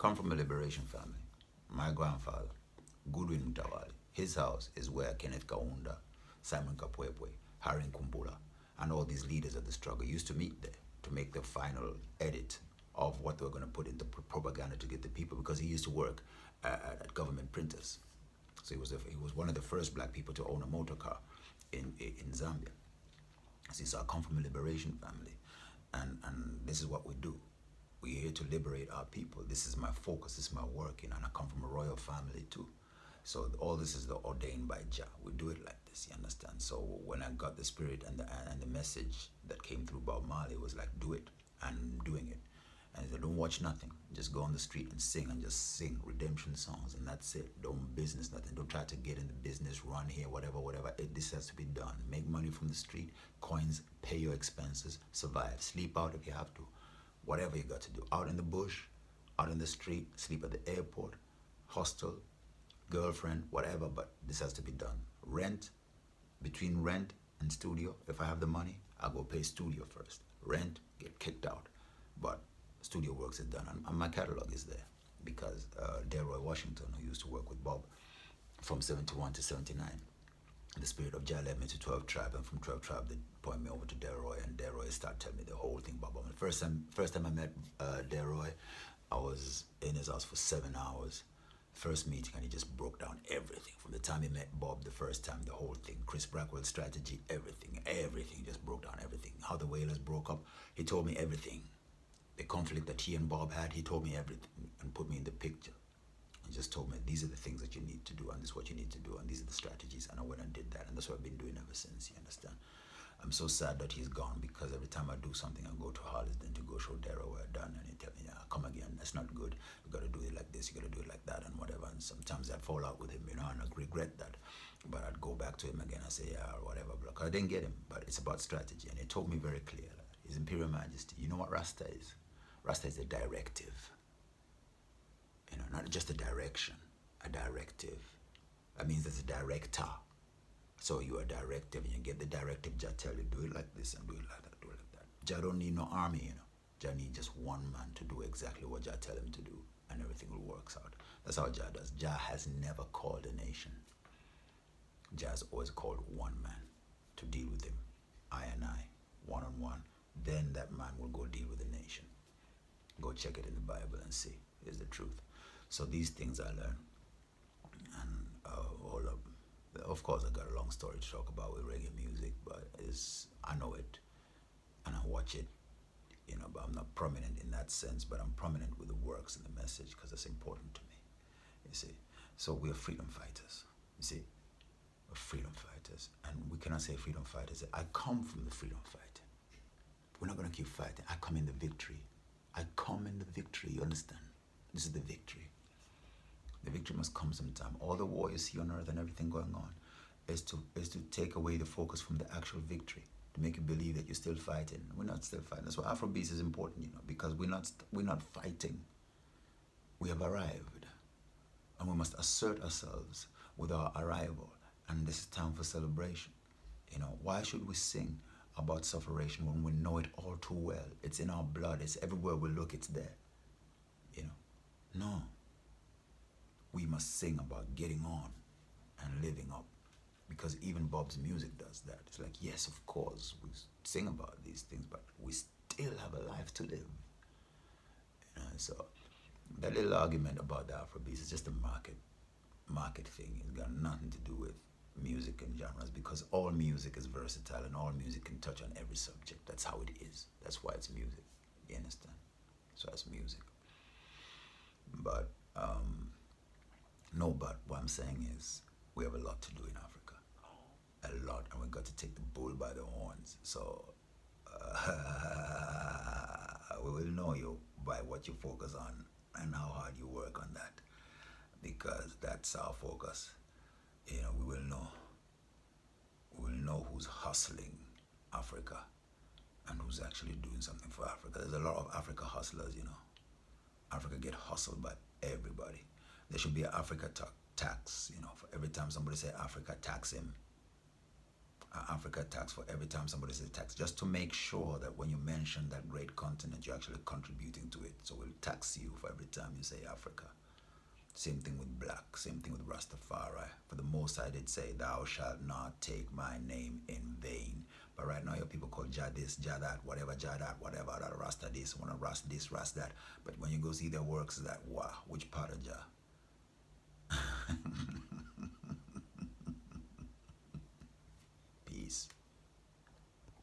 come from a liberation family. My grandfather, Goodwin Mutawali, his house is where Kenneth Kaunda, Simon Kapwepwe, Harry Kumbula, and all these leaders of the struggle used to meet there to make the final edit of what they were going to put into propaganda to get the people, because he used to work at government printers. So he was one of the first black people to own a motor car in Zambia. See, so I come from a liberation family, and this is what we do. We're here to liberate our people. This is my focus. This is my work, and I come from a royal family too. So all this is ordained by Jah. We do it like this, you understand? So when I got the spirit and the message that came through Bob Marley, was like, do it, and I'm doing it. And he said, don't watch nothing. Just go on the street and just sing redemption songs, and that's it. Don't business nothing. Don't try to get in the business, run here, whatever. This has to be done. Make money from the street, coins, pay your expenses, survive. Sleep out if you have to. Whatever you got to do. Out in the bush, out in the street, sleep at the airport, hostel, girlfriend, whatever, but this has to be done. Rent, between rent and studio, if I have the money, I'll go pay studio first. Rent, get kicked out. But studio works is done, and my catalog is there, because Delroy Washington, who used to work with Bob from 71 to 79, the spirit of Jah led me to 12 Tribe, and from 12 Tribe they point me over to Delroy, and Delroy started telling me the whole thing about Bob. First time I met Delroy, I was in his house for 7 hours. First meeting, and he just broke down everything. From the time he met Bob the first time, the whole thing, Chris Blackwell's strategy, everything, just broke down everything. How the Wailers broke up, he told me everything. The conflict that he and Bob had, he told me everything and put me in the picture. He just told me, these are the things that you need to do, and this is what you need to do, and these are the strategies. And I went and did that, and that's what I've been doing ever since, you understand? I'm so sad that he's gone, because every time I do something, I go to Harlesden to go show Dara where I'm done, and he tell me, yeah, come again, that's not good. You gotta do it like this, you gotta do it like that, and whatever. And sometimes I'd fall out with him, and I regret that. But I'd go back to him again and say, yeah, or whatever. Because I didn't get him, but it's about strategy. And he told me very clearly, His Imperial Majesty, you know what Rasta is? Rasta is a directive. You know, not just a direction, a directive. That means there's a director. So you are directive, and you get the directive. Jah tell you, do it like this and do it like that, do it like that. Jah don't need no army, you know. Jah need just one man to do exactly what Jah tell him to do, and everything will work out. That's how Jah does. Jah has never called a nation. Jah has always called one man to deal with him, I and I, one-on-one. Then that man will go deal with the nation. Go check it in the Bible and see. Here's the truth. So these things I learned, and all of course I got a long story to talk about with reggae music, but I know it and I watch it, you know, but I'm not prominent in that sense, but I'm prominent with the works and the message, because it's important to me, you see. So we're freedom fighters, you see. We're freedom fighters, and we cannot say freedom fighters. I come from the freedom fighting. We're not going to keep fighting. I come in the victory. I come in the victory, you understand? This is the victory. The victory must come sometime. All the war you see on earth and everything going on is to take away the focus from the actual victory, to make you believe that you're still fighting. We're not still fighting. That's why Afrobeats is important, you know, because we're not fighting. We have arrived, and we must assert ourselves with our arrival. And this is time for celebration. You know, why should we sing about sufferation when we know it all too well? It's in our blood. It's everywhere we look. It's there. You know, no. We must sing about getting on and living up, because even Bob's music does that. It's like, yes, of course, we sing about these things, but we still have a life to live. You know, so that little argument about the Afrobeats is just a market thing. It's got nothing to do with music and genres, because all music is versatile and all music can touch on every subject. That's how it is. That's why it's music. You understand? So that's music. But no, but what I'm saying is we have a lot to do in Africa. A lot, and we got to take the bull by the horns. So we will know you by what you focus on and how hard you work on that, because that's our focus. You know, we will know who's hustling Africa and who's actually doing something for Africa. There's a lot of Africa hustlers, you know. Africa get hustled by everybody. There should be an Africa tax, you know, for every time somebody say Africa, tax him. Africa tax for every time somebody says tax, just to make sure that when you mention that great continent, you're actually contributing to it. So we'll tax you for every time you say Africa. Same thing with black, same thing with Rastafari. For the most I did say, thou shalt not take my name in vain. But right now, your people call Jah this, Jah that, whatever, that Rasta this, wanna Rast this, Rast that. But when you go see their works, that, wow, which part of Jah?